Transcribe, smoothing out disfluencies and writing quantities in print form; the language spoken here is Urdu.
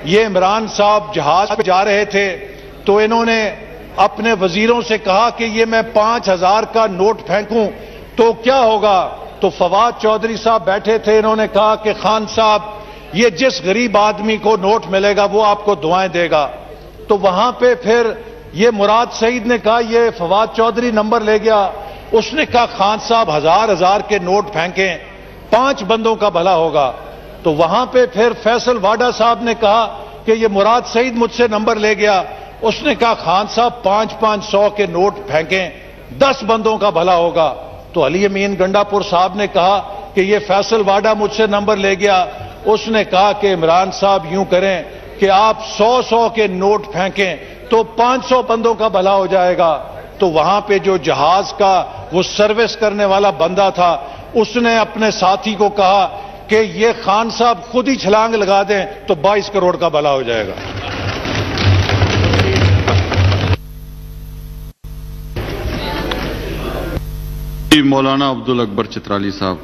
یہ عمران صاحب جہاز پہ جا رہے تھے تو انہوں نے اپنے وزیروں سے کہا کہ یہ میں 5000 کا نوٹ پھینکوں تو کیا ہوگا؟ تو فواد چودھری صاحب بیٹھے تھے، انہوں نے کہا کہ خان صاحب یہ جس غریب آدمی کو نوٹ ملے گا وہ آپ کو دعائیں دے گا۔ تو وہاں پہ پھر یہ مراد سعید نے کہا، یہ فواد چودھری نمبر لے گیا، اس نے کہا خان صاحب 1000 کے نوٹ پھینکیں، 5 بندوں کا بھلا ہوگا۔ تو وہاں پہ پھر فیصل واڈا صاحب نے کہا کہ یہ مراد سعید مجھ سے نمبر لے گیا، اس نے کہا خان صاحب 500 کے نوٹ پھینکیں، 10 بندوں کا بھلا ہوگا۔ تو علی امین گنڈا پور صاحب نے کہا کہ یہ فیصل واڈا مجھ سے نمبر لے گیا، اس نے کہا کہ عمران صاحب یوں کریں کہ آپ 100 کے نوٹ پھینکیں تو 500 بندوں کا بھلا ہو جائے گا۔ تو وہاں پہ جو جہاز کا وہ سروس کرنے والا بندہ تھا اس نے اپنے ساتھی کو کہا کہ یہ خان صاحب خود ہی چھلانگ لگا دیں تو 22 کروڑ کا بھلا ہو جائے گا۔ مولانا عبد الاکبر چترالی صاحب۔